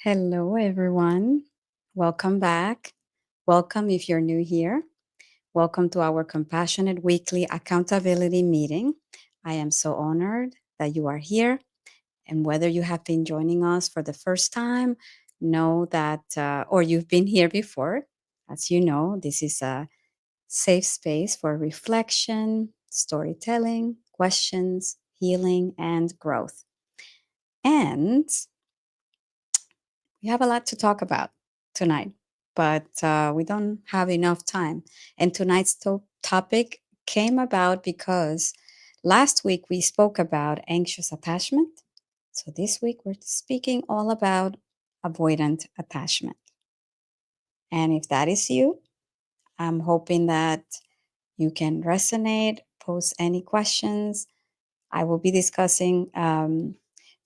Hello, everyone. Welcome back. Welcome if you're new here. Welcome to our Compassionate Weekly Accountability Meeting. I am so honored that you are here. And whether you have been joining us for the first time, know that, or you've been here before, as you know, this is a safe space for reflection, storytelling, questions, healing, and growth. And we have a lot to talk about tonight, but we don't have enough time. And tonight's topic came about because last week we spoke about anxious attachment. So this week we're speaking all about avoidant attachment. And if that is you, I'm hoping that you can resonate, post any questions. I will be discussing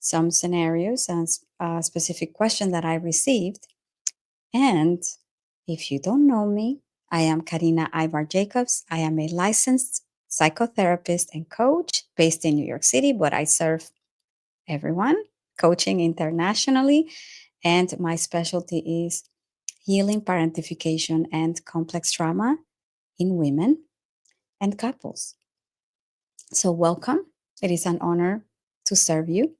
some scenarios and specific question that I received. And if you don't know me, I am Karina Aybar-Jacobs. I am a licensed psychotherapist and coach based in New York City, but I serve everyone, coaching internationally. And my specialty is healing parentification and complex trauma in women and couples. So, welcome. It is an honor to serve you.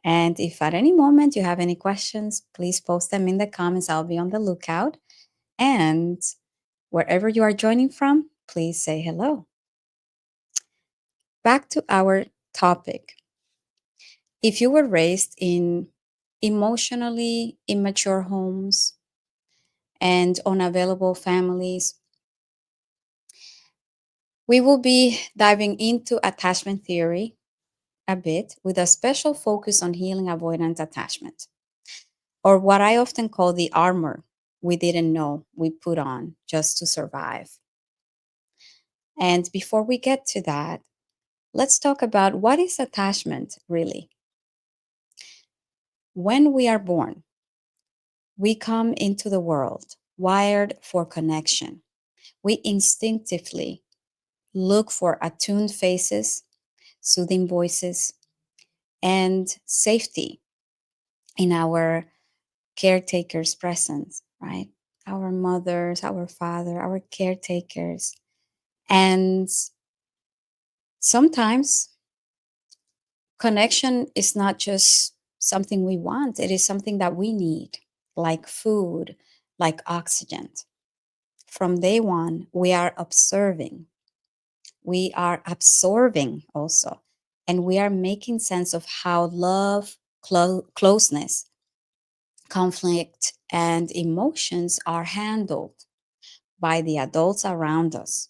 And if at any moment you have any questions, please post them in the comments. I'll be on the lookout. And wherever you are joining from, please say hello. Back to our topic. If you were raised in emotionally immature homes and unavailable families, we will be diving into attachment theory a bit with a special focus on healing avoidant attachment, or what I often call the armor we didn't know we put on just to survive. And before we get to that, let's talk about what is attachment really. When we are born, we come into the world wired for connection. We instinctively look for attuned faces, soothing voices, and safety in our caretaker's presence, right? Our mothers, our father, our caretakers. And sometimes connection is not just something we want, it is something that we need, like food, like oxygen. From day one, we are observing, we are absorbing also, and we are making sense of how love, closeness, conflict, and emotions are handled by the adults around us.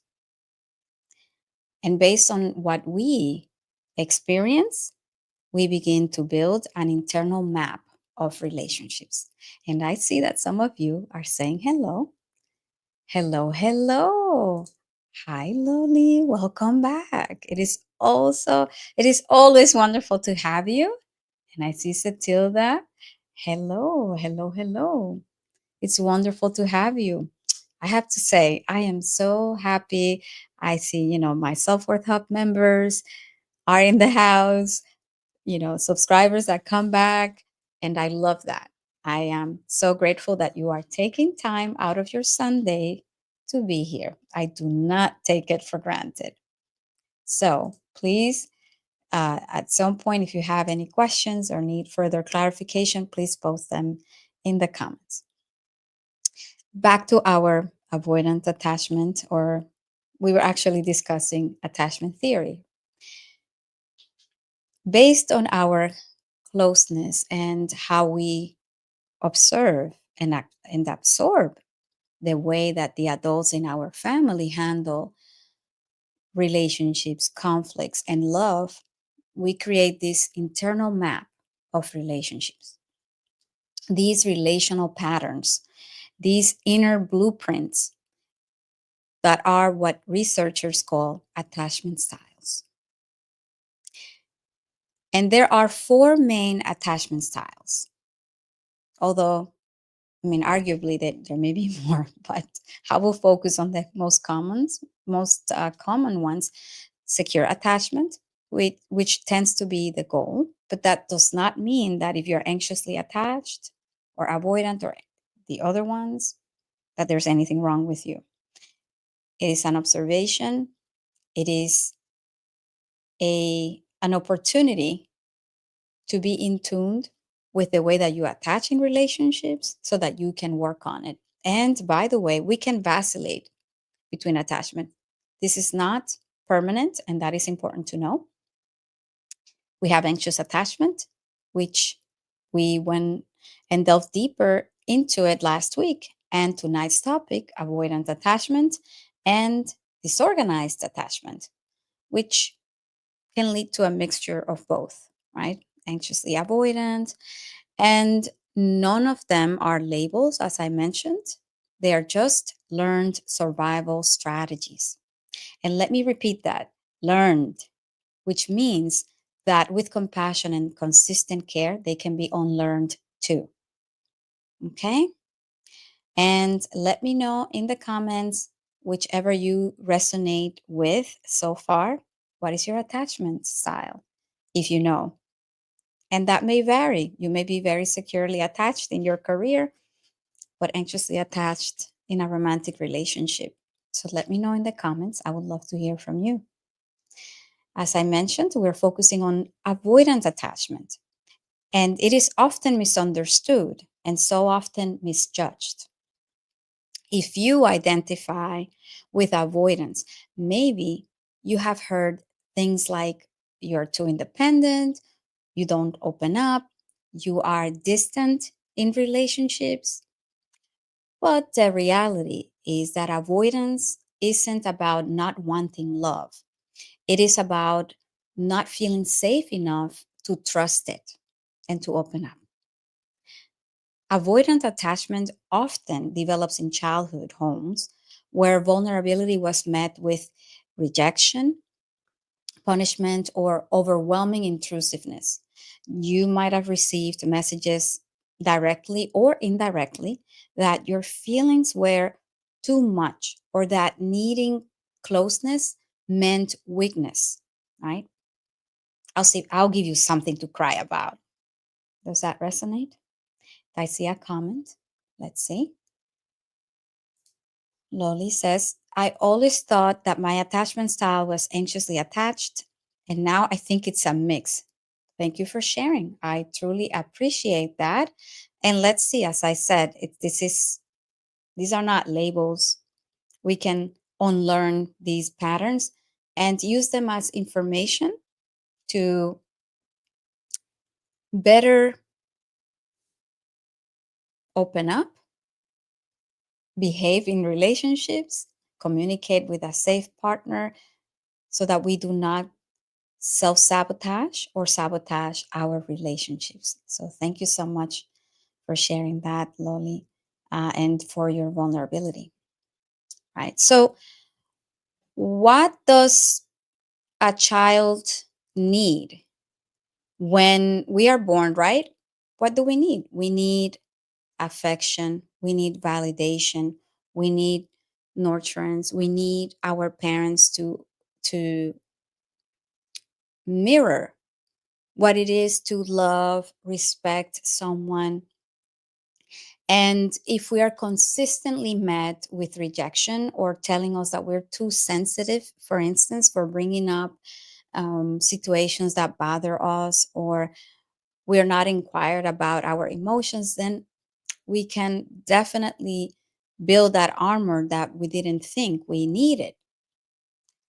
And based on what we experience, we begin to build an internal map of relationships. And I see that some of you are saying hello. Hello, hello. Hi, Loli. Welcome back. It is always wonderful to have you. And I see Satilda. Hello, hello, hello. It's wonderful to have you. I have to say, I am so happy. I see, my Self Worth Hub members are in the house, subscribers that come back. And I love that. I am so grateful that you are taking time out of your Sunday to be here. I do not take it for granted. So please, at some point, if you have any questions or need further clarification, please post them in the comments. Back to our avoidant attachment, or we were actually discussing attachment theory. Based on our closeness and how we observe and absorb the way that the adults in our family handle relationships, conflicts, and love, we create this internal map of relationships. These relational patterns, these inner blueprints that are what researchers call attachment styles. And there are 4 main attachment styles. Although, arguably there may be more, but I will focus on the most common ones. Secure attachment, which tends to be the goal, but that does not mean that if you're anxiously attached or avoidant or the other ones, that there's anything wrong with you. It is an observation. It is an opportunity to be in tune with the way that you attach in relationships so that you can work on it. And by the way, we can vacillate between attachment. This is not permanent, and that is important to know. We have anxious attachment, which we went and delved deeper into it last week. And tonight's topic, avoidant attachment and disorganized attachment, which can lead to a mixture of both, right? Anxiously avoidant. And none of them are labels, as I mentioned. They are just learned survival strategies. And let me repeat that, learned, which means that with compassion and consistent care, they can be unlearned too. Okay? And let me know in the comments, whichever you resonate with so far, what is your attachment style, if you know. And that may vary. You may be very securely attached in your career, but anxiously attached in a romantic relationship. So let me know in the comments. I would love to hear from you. As I mentioned, we're focusing on avoidant attachment, and it is often misunderstood and so often misjudged. If you identify with avoidance, maybe you have heard things like you're too independent, you don't open up, you are distant in relationships. But the reality is that avoidance isn't about not wanting love. It is about not feeling safe enough to trust it and to open up. Avoidant attachment often develops in childhood homes where vulnerability was met with rejection, punishment, or overwhelming intrusiveness. You might have received messages directly or indirectly that your feelings were too much or that needing closeness meant weakness, right? I'll give you something to cry about. Does that resonate? I see a comment. Let's see. Loli says, I always thought that my attachment style was anxiously attached, and now I think it's a mix. Thank you for sharing. I truly appreciate that. And let's see, as I said, these are not labels. We can unlearn these patterns and use them as information to better open up, behave in relationships, communicate with a safe partner so that we do not self sabotage or sabotage our relationships. So, thank you so much for sharing that, Loli, and for your vulnerability. Right. So, what does a child need when we are born, right? What do we need? We need affection, we need validation, we need nurturance, we need our parents to mirror what it is to love, respect someone. And if we are consistently met with rejection or telling us that we're too sensitive, for instance, for bringing up situations that bother us, or we're not inquired about our emotions, then we can definitely build that armor that we didn't think we needed.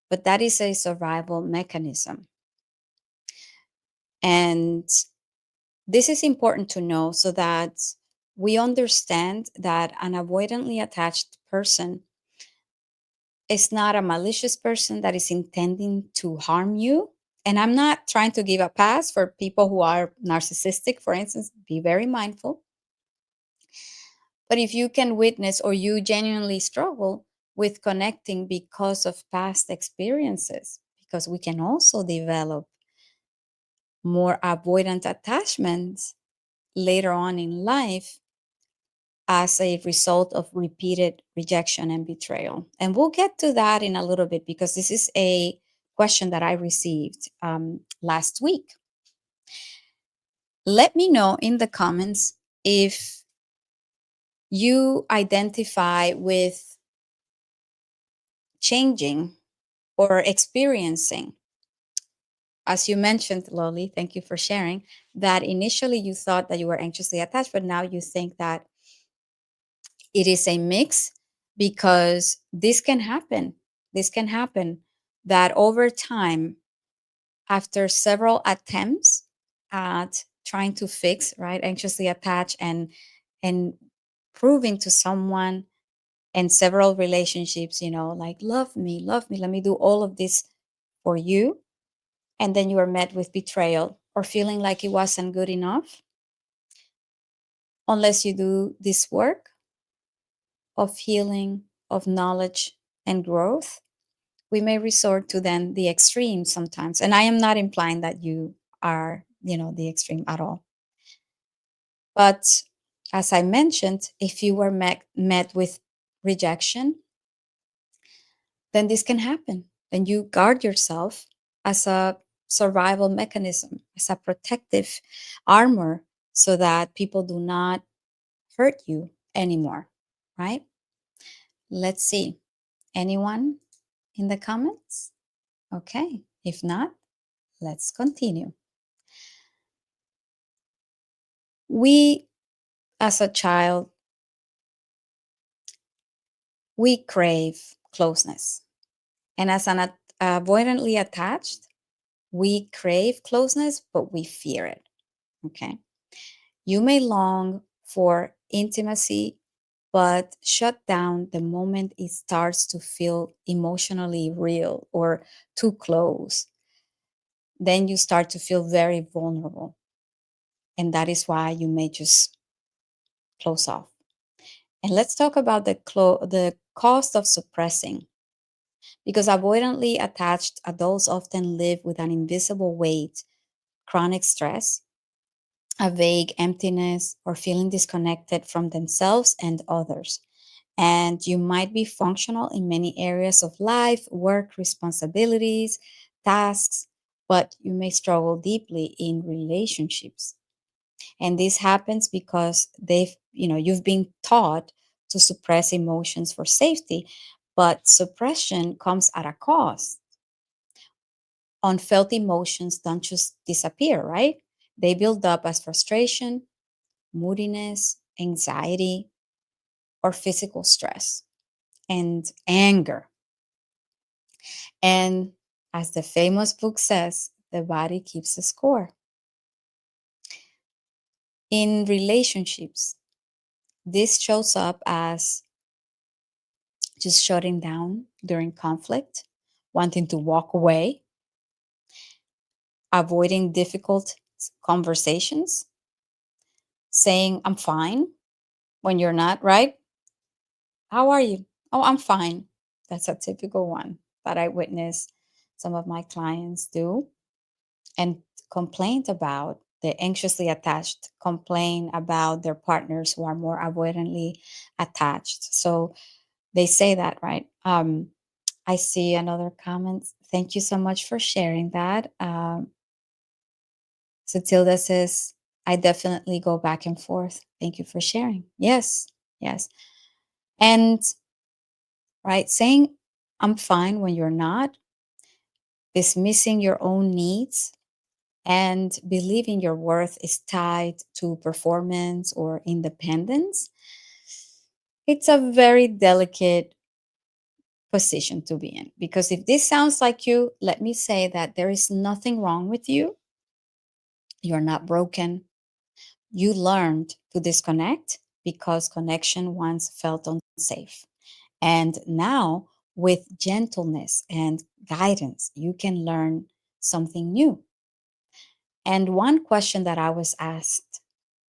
But that is a survival mechanism. And this is important to know so that we understand that an avoidantly attached person is not a malicious person that is intending to harm you. And I'm not trying to give a pass for people who are narcissistic, for instance, be very mindful. But if you can witness or you genuinely struggle with connecting because of past experiences, because we can also develop more avoidant attachments later on in life as a result of repeated rejection and betrayal. And we'll get to that in a little bit because this is a question that I received last week. Let me know in the comments if you identify with changing or experiencing, as you mentioned, Loli, thank you for sharing, that initially you thought that you were anxiously attached, but now you think that it is a mix, because this can happen. This can happen that over time, after several attempts at trying to fix, right, anxiously attached, and proving to someone, and several relationships, like, love me, let me do all of this for you. And then you are met with betrayal or feeling like it wasn't good enough. Unless you do this work of healing, of knowledge and growth, we may resort to then the extreme sometimes. And I am not implying that you are, the extreme at all. But as I mentioned, if you were met with rejection, then this can happen. Then you guard yourself as a survival mechanism, as a protective armor, so that people do not hurt you anymore, right? Let's see. Anyone in the comments? Okay. If not, let's continue. We, as a child, we crave closeness. And as an avoidantly attached, we crave closeness, but we fear it. Okay. You may long for intimacy, but shut down the moment it starts to feel emotionally real or too close. Then you start to feel very vulnerable. And that is why you may just close off. And let's talk about the cost of suppressing, because avoidantly attached adults often live with an invisible weight, chronic stress, a vague emptiness, or feeling disconnected from themselves and others. And you might be functional in many areas of life, work, responsibilities, tasks, but you may struggle deeply in relationships. And this happens because you've been taught to suppress emotions for safety, but suppression comes at a cost. Unfelt emotions don't just disappear, right? They build up as frustration, moodiness, anxiety, or physical stress and anger. And as the famous book says, the body keeps a score. In relationships, this shows up as just shutting down during conflict, wanting to walk away, avoiding difficult conversations, saying, I'm fine when you're not, right? How are you? Oh, I'm fine. That's a typical one that I witness some of my clients do and complain about. The anxiously attached complain about their partners who are more avoidantly attached. So they say that, right? I see another comment. Thank you so much for sharing that. So Tilda says, I definitely go back and forth. Thank you for sharing. Yes, yes. And right, saying I'm fine when you're not, dismissing your own needs, and believing your worth is tied to performance or independence, it's a very delicate position to be in. Because if this sounds like you, let me say that there is nothing wrong with you. You're not broken. You learned to disconnect because connection once felt unsafe. And now, with gentleness and guidance, you can learn something new. And one question that I was asked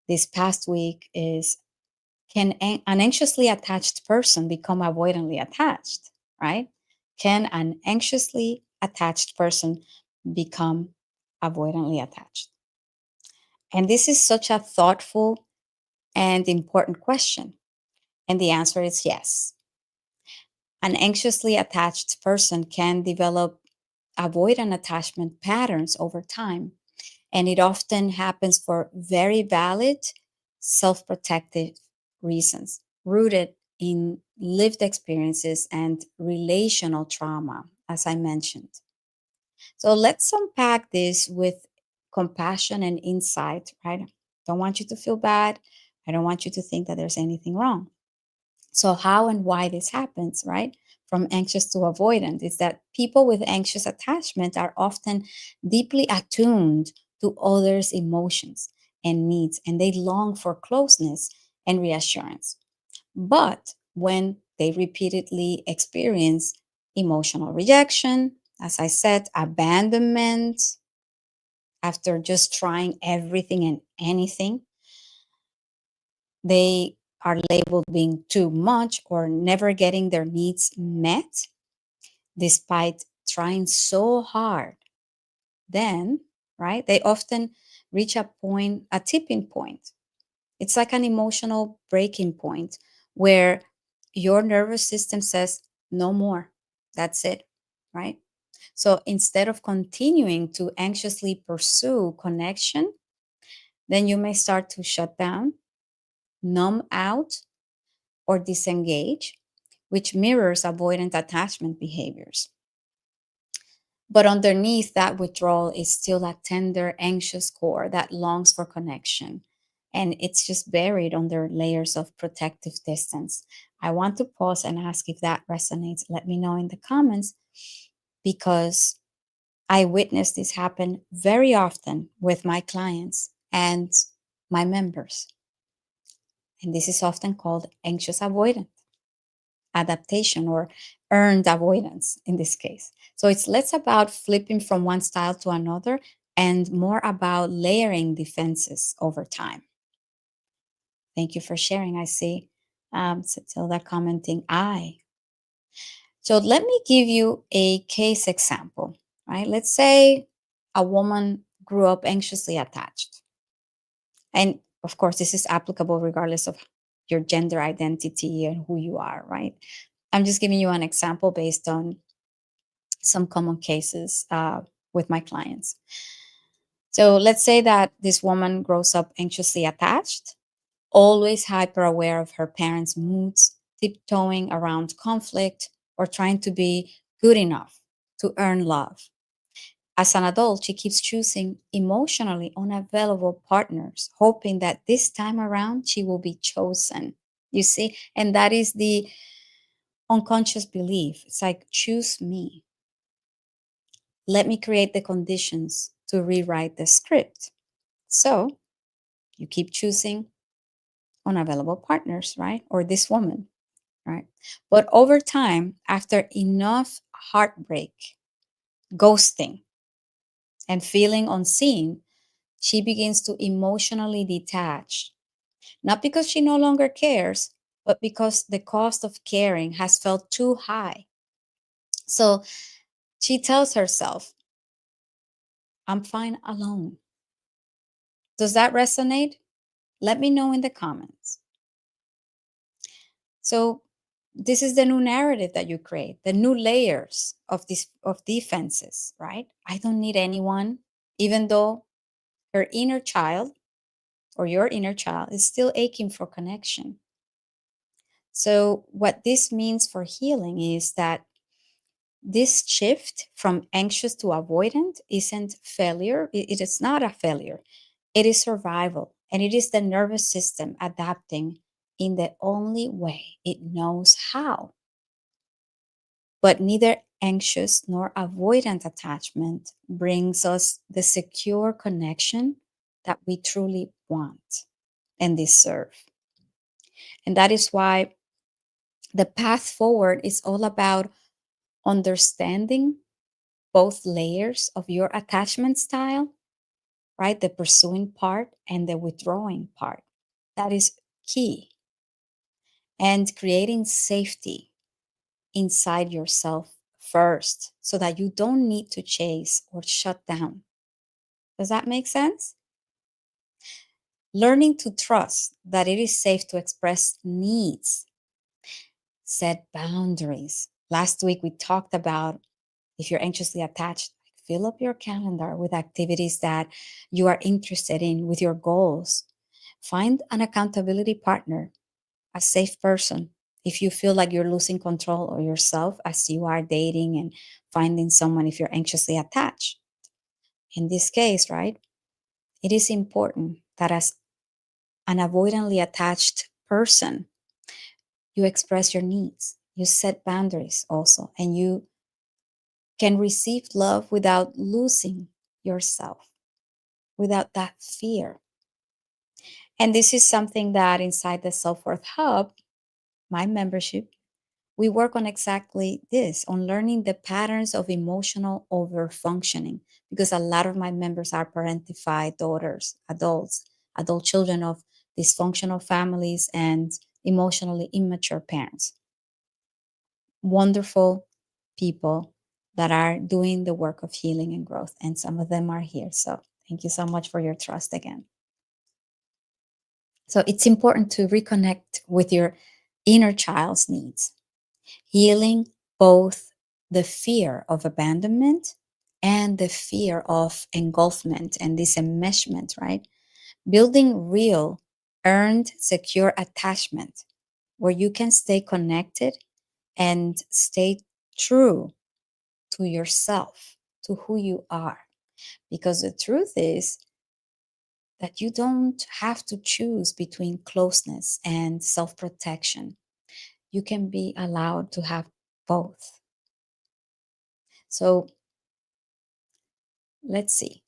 this past week is, can an anxiously attached person become avoidantly attached, right? Can an anxiously attached person become avoidantly attached? And this is such a thoughtful and important question. And the answer is yes. An anxiously attached person can develop avoidant attachment patterns over time. And it often happens for very valid self protective reasons. rooted in lived experiences and relational trauma, as I mentioned. So let's unpack this with compassion and insight, right? Don't want you to feel bad. I don't want you to think that there's anything wrong. So, how and why this happens, right? From anxious to avoidant is that people with anxious attachment are often deeply attuned to others' emotions and needs, and they long for closeness and reassurance. But when they repeatedly experience emotional rejection, as I said, abandonment, after just trying everything and anything, they are labeled being too much or never getting their needs met despite trying so hard. Then, right, they often reach a tipping point. It's like an emotional breaking point where your nervous system says, no more. That's it, right? So instead of continuing to anxiously pursue connection, then you may start to shut down, numb out, or disengage, which mirrors avoidant attachment behaviors. But underneath that withdrawal is still a tender, anxious core that longs for connection. And it's just buried under layers of protective distance. I want to pause and ask if that resonates. Let me know in the comments because I witness this happen very often with my clients and my members. And this is often called anxious avoidant adaptation or earned avoidance in this case. So it's less about flipping from one style to another and more about layering defenses over time. Thank you for sharing. I see Cecilia commenting, I. So let me give you a case example, right? Let's say a woman grew up anxiously attached. And of course, this is applicable regardless of your gender identity and who you are, right? I'm just giving you an example based on some common cases with my clients. So let's say that this woman grows up anxiously attached, always hyper aware of her parents' moods, tiptoeing around conflict, or trying to be good enough to earn love. As an adult, she keeps choosing emotionally unavailable partners, hoping that this time around she will be chosen. You see, and that is the unconscious belief. It's like, choose me. Let me create the conditions to rewrite the script. So you keep choosing unavailable partners, right? Or this woman, right? But over time, after enough heartbreak, ghosting, and feeling unseen, she begins to emotionally detach. Not because she no longer cares, but because the cost of caring has felt too high. So she tells herself, I'm fine alone. Does that resonate? Let me know in the comments. So this is the new narrative that you create, the new layers of this of defenses, right? I don't need anyone, even though her inner child or your inner child is still aching for connection. So what this means for healing is that this shift from anxious to avoidant isn't failure. It is not a failure. It is survival. And it is the nervous system adapting in the only way it knows how. But neither anxious nor avoidant attachment brings us the secure connection that we truly want and deserve. And that is why the path forward is all about understanding both layers of your attachment style, right? The pursuing part and the withdrawing part. That is key. And creating safety inside yourself first so that you don't need to chase or shut down. Does that make sense? Learning to trust that it is safe to express needs, set boundaries. Last week, we talked about if you're anxiously attached, fill up your calendar with activities that you are interested in, with your goals. Find an accountability partner, a safe person. If you feel like you're losing control of yourself as you are dating and finding someone, if you're anxiously attached, in this case, right, it is important that as an avoidantly attached person, you express your needs, you set boundaries also, and you can receive love without losing yourself, without that fear. And this is something that inside the Self Worth Hub, my membership, we work on exactly this, on learning the patterns of emotional overfunctioning, because a lot of my members are parentified daughters, adults, adult children of dysfunctional families and emotionally immature parents. Wonderful people that are doing the work of healing and growth. And some of them are here. So thank you so much for your trust again. So it's important to reconnect with your inner child's needs, healing both the fear of abandonment and the fear of engulfment and disenmeshment, right? Building real, earned, secure attachment where you can stay connected and stay true to yourself, to who you are. Because the truth is that you don't have to choose between closeness and self protection. You can be allowed to have both. So let's see.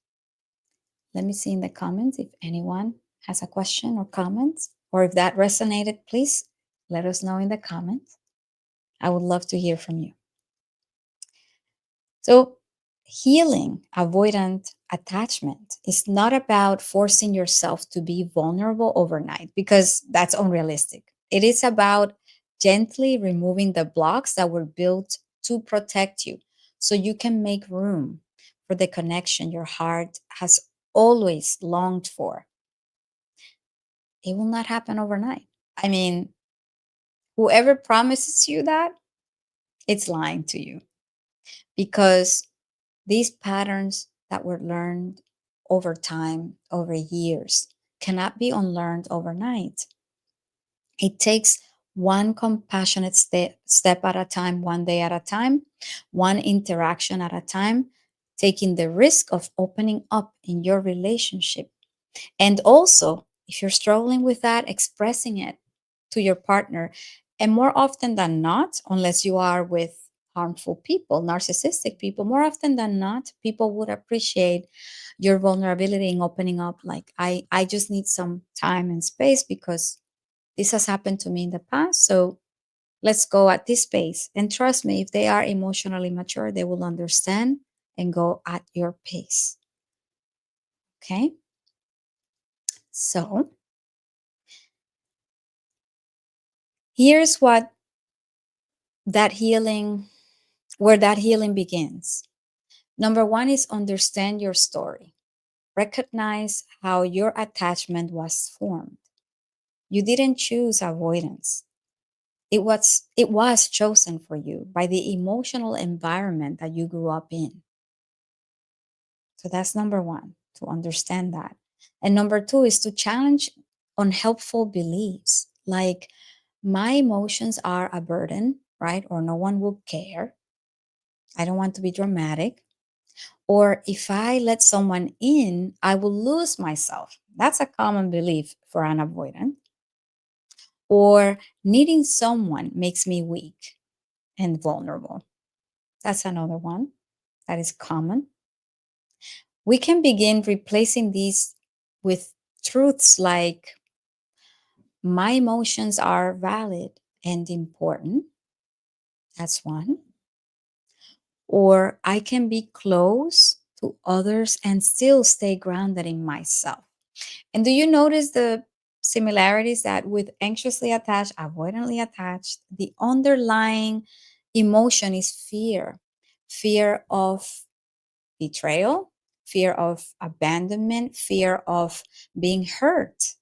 Let me see in the comments if anyone has a question or comments, or if that resonated, please let us know in the comments. I would love to hear from you. So, healing avoidant attachment is not about forcing yourself to be vulnerable overnight because that's unrealistic. It is about gently removing the blocks that were built to protect you so you can make room for the connection your heart has always longed for. It will not happen overnight. I mean, whoever promises you that, it's lying to you because these patterns that were learned over time, over years, cannot be unlearned overnight. It takes one compassionate step at a time, one day at a time, one interaction at a time, taking the risk of opening up in your relationship. And also, if you're struggling with that, expressing it to your partner. And more often than not, unless you are with harmful people, narcissistic people, more often than not, people would appreciate your vulnerability in opening up. Like, I just need some time and space because this has happened to me in the past. So let's go at this pace. And trust me, if they are emotionally mature, they will understand and go at your pace. Okay. So here's what that healing, where that healing begins. Number one is understand your story. Recognize how your attachment was formed. You didn't choose avoidance. It was chosen for you by the emotional environment that you grew up in. So that's number one, to understand that. And number two is to challenge unhelpful beliefs like my emotions are a burden, right? Or no one will care. I don't want to be dramatic. Or if I let someone in, I will lose myself. That's a common belief for an avoidant. Or needing someone makes me weak and vulnerable. That's another one that is common. We can begin replacing these with truths like my emotions are valid and important. That's one. Or I can be close to others and still stay grounded in myself. And do you notice the similarities that with anxiously attached, avoidantly attached, the underlying emotion is fear, fear of betrayal, fear of abandonment, fear of being hurt.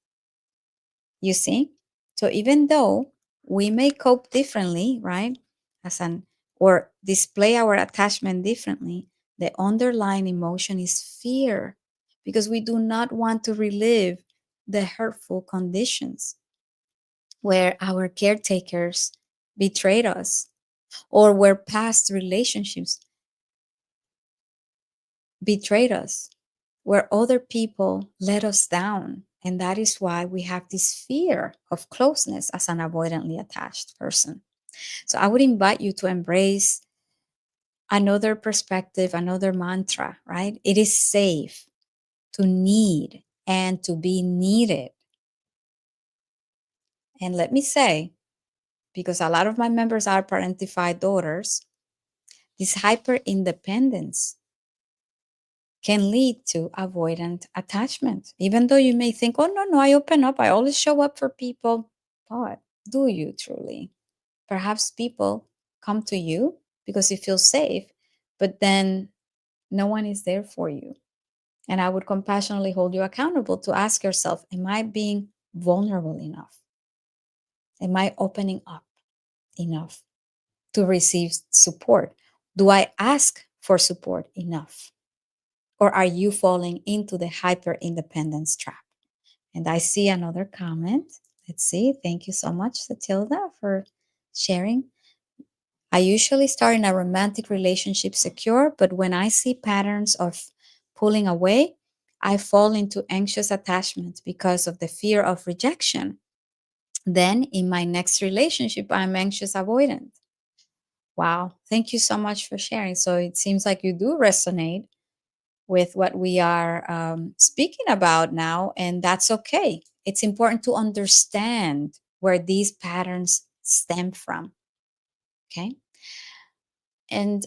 You see? So even though we may cope differently, right? As an or display our attachment differently, the underlying emotion is fear because we do not want to relive the hurtful conditions. where our caretakers betrayed us, or where past relationships betrayed us, where other people let us down. And that is why we have this fear of closeness as an avoidantly attached person. So I would invite you to embrace another perspective, another mantra, right? It is safe to need and to be needed. And let me say, because a lot of my members are parentified daughters, this hyper independence can lead to avoidant attachment. Even though you may think, oh, no, no, I open up, I always show up for people. But do you truly? Perhaps people come to you because you feel safe, but then no one is there for you. And I would compassionately hold you accountable to ask yourself, am I being vulnerable enough? Am I opening up enough to receive support? Do I ask for support enough? Or are you falling into the hyper independence trap? And I see another comment. Let's see. Thank you so much, Satilda, for sharing. I usually start in a romantic relationship secure, but when I see patterns of pulling away, I fall into anxious attachment because of the fear of rejection. Then in my next relationship, I'm anxious avoidant. Wow. Thank you so much for sharing. So it seems like you do resonate with what we are speaking about now, and that's okay. It's important to understand where these patterns stem from. Okay. And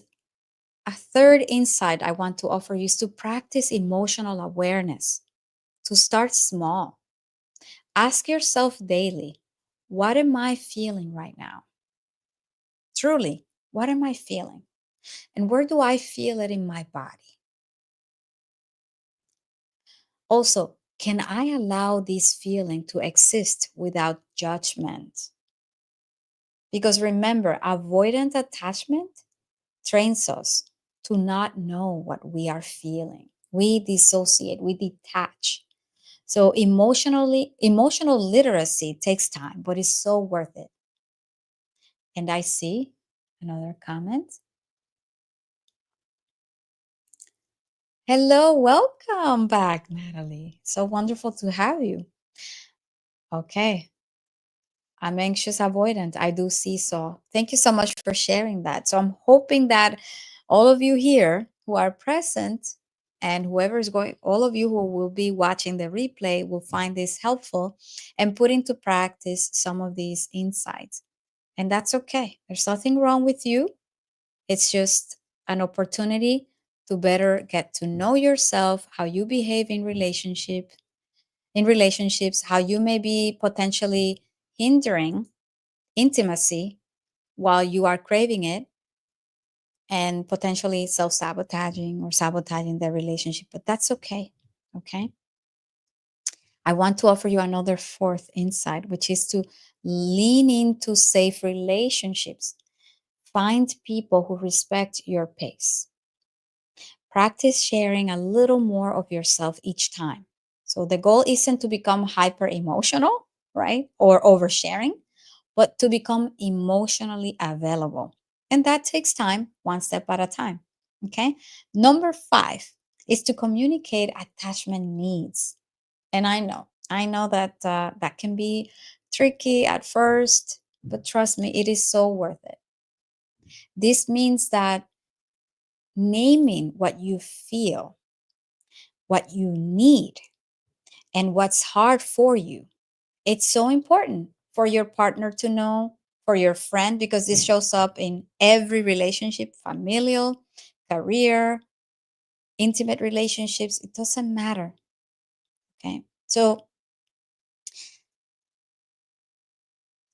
a third insight I want to offer you is to practice emotional awareness, to start small. Ask yourself daily, what am I feeling right now? Truly, what am I feeling? And where do I feel it in my body? Also, can I allow this feeling to exist without judgment? Because remember, avoidant attachment trains us to not know what we are feeling. We dissociate, we detach. So emotional literacy takes time, but it's so worth it. And I see another comment. Hello, welcome back, Natalie. So wonderful to have you. Okay. I'm anxious avoidant. I do see so. Thank you so much for sharing that. So I'm hoping that all of you here who are present and whoever is going, all of you who will be watching the replay will find this helpful and put into practice some of these insights. And that's okay. There's nothing wrong with you. It's just an opportunity to better get to know yourself, how you behave in relationships, how you may be potentially hindering intimacy while you are craving it and potentially self-sabotaging or sabotaging the relationship, but that's okay. Okay. I want to offer you another fourth insight, which is to lean into safe relationships. Find people who respect your pace. Practice sharing a little more of yourself each time. So the goal isn't to become hyper emotional, right? Or oversharing, but to become emotionally available. And that takes time, one step at a time. Okay. Number 5 is to communicate attachment needs. And I know that that can be tricky at first, but trust me, it is so worth it. This means that naming what you feel, what you need, and what's hard for you. It's so important for your partner to know, for your friend, because this shows up in every relationship, familial, career, intimate relationships. It doesn't matter. Okay. So,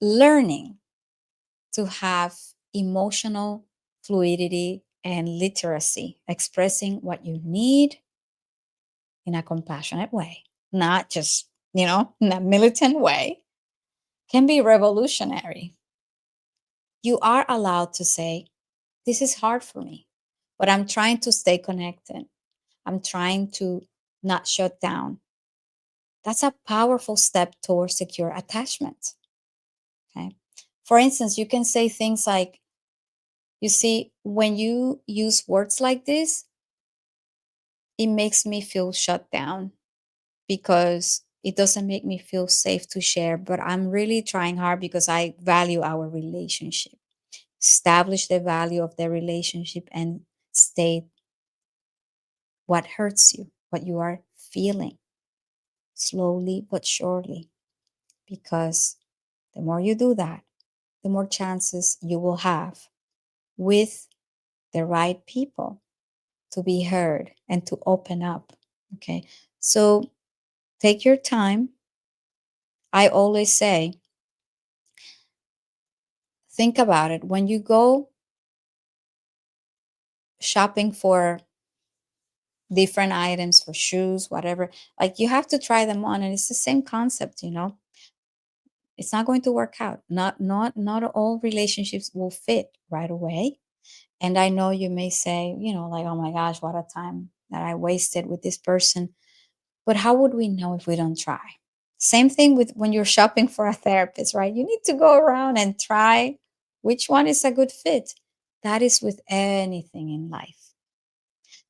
learning to have emotional fluidity and literacy, expressing what you need in a compassionate way, not just, in a militant way, can be revolutionary. You are allowed to say, this is hard for me, but I'm trying to stay connected. I'm trying to not shut down. That's a powerful step towards secure attachment. For instance, you can say things like, you see, when you use words like this, it makes me feel shut down because it doesn't make me feel safe to share. But I'm really trying hard because I value our relationship. Establish the value of the relationship and state what hurts you, what you are feeling, slowly but surely. Because the more you do that, the more chances you will have with the right people to be heard and to open up. Okay. So take your time. I always say, think about it. When you go shopping for different items, for shoes, whatever, like you have to try them on. And it's the same concept, you know. It's not going to work out. Not all relationships will fit right away. And I know you may say, you know, like, oh my gosh, what a time that I wasted with this person. But how would we know if we don't try? Same thing with when you're shopping for a therapist, right? You need to go around and try which one is a good fit. That is with anything in life.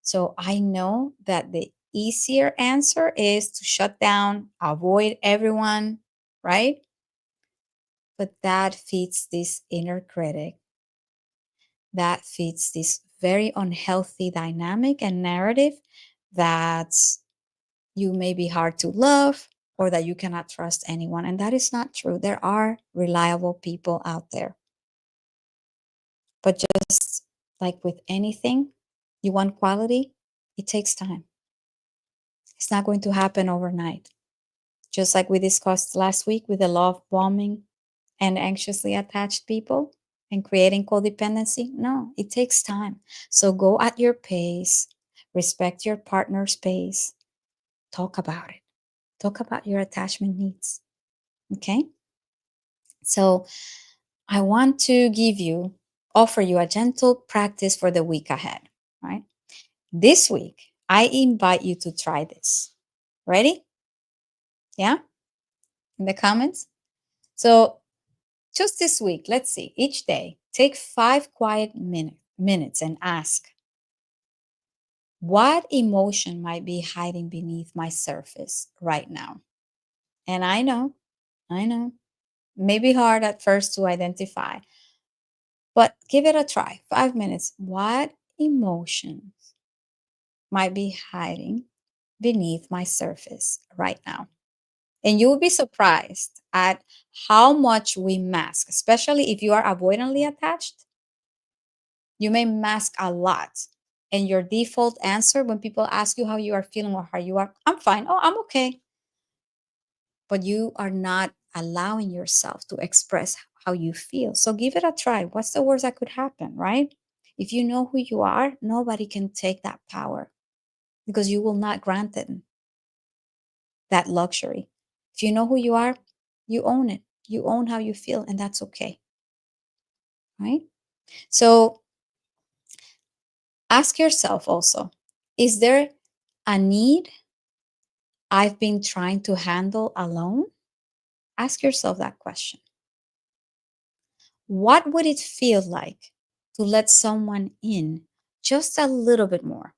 So I know that the easier answer is to shut down, avoid everyone, right? But that feeds this inner critic. That feeds this very unhealthy dynamic and narrative that you may be hard to love or that you cannot trust anyone. And that is not true. There are reliable people out there. But just like with anything, you want quality, it takes time. It's not going to happen overnight. Just like we discussed last week with the love bombing and anxiously attached people and creating codependency. No, it takes time. So go at your pace, respect your partner's pace, talk about it, talk about your attachment needs. Okay. So I want to offer you a gentle practice for the week ahead, right? This week, I invite you to try this. Ready? Yeah? In the comments? So just this week, let's see, each day, take 5 quiet minutes and ask, what emotion might be hiding beneath my surface right now? And I know, maybe hard at first to identify, but give it a try. 5 minutes. What emotions might be hiding beneath my surface right now? And you will be surprised at how much we mask, especially if you are avoidantly attached. You may mask a lot. And your default answer when people ask you how you are feeling or how you are, I'm fine. Oh, I'm okay. But you are not allowing yourself to express how you feel. So give it a try. What's the worst that could happen, right? If you know who you are, nobody can take that power because you will not grant them that luxury. If you know who you are, you own it. You own how you feel, and that's okay, right? So ask yourself also, is there a need I've been trying to handle alone? Ask yourself that question. What would it feel like to let someone in just a little bit more?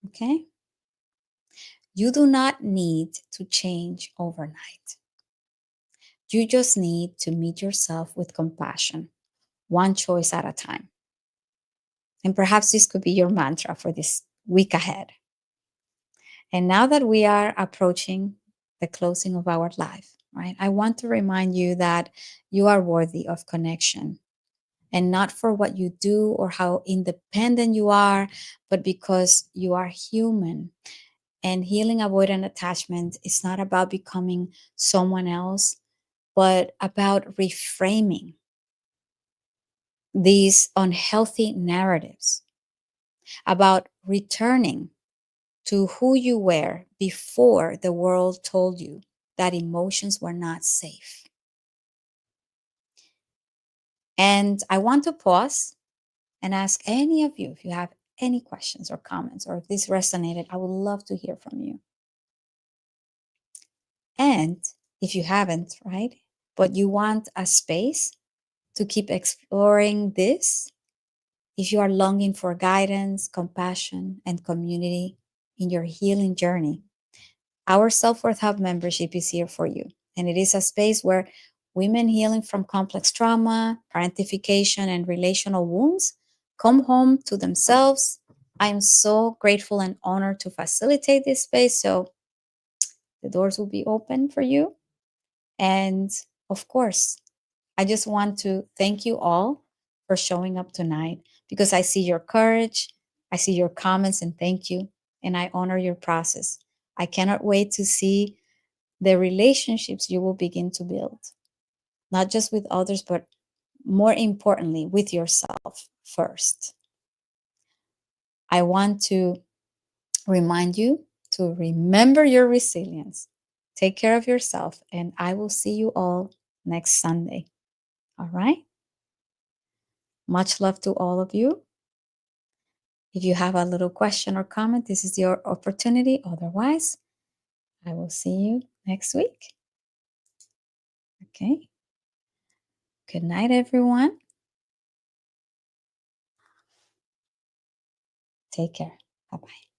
Okay? You do not need to change overnight. You just need to meet yourself with compassion, one choice at a time. And perhaps this could be your mantra for this week ahead. And now that we are approaching the closing of our life, right, I want to remind you that you are worthy of connection, and not for what you do or how independent you are, but because you are human. And healing avoidant attachment is not about becoming someone else, but about reframing these unhealthy narratives, about returning to who you were before the world told you that emotions were not safe. And I want to pause and ask any of you if you have any questions or comments, or if this resonated, I would love to hear from you. And if you haven't, right, but you want a space to keep exploring this, if you are longing for guidance, compassion, and community in your healing journey, our Self Worth Hub membership is here for you. And it is a space where women healing from complex trauma, parentification, and relational wounds come home to themselves. I'm so grateful and honored to facilitate this space. So the doors will be open for you. And of course, I just want to thank you all for showing up tonight, because I see your courage, I see your comments, and thank you. And I honor your process. I cannot wait to see the relationships you will begin to build, not just with others, but more importantly, with yourself first. I want to remind you to remember your resilience. Take care of yourself, and I will see you all next Sunday. All right? Much love to all of you. If you have a little question or comment, this is your opportunity. Otherwise, I will see you next week. Okay. Good night, everyone. Take care. Bye bye.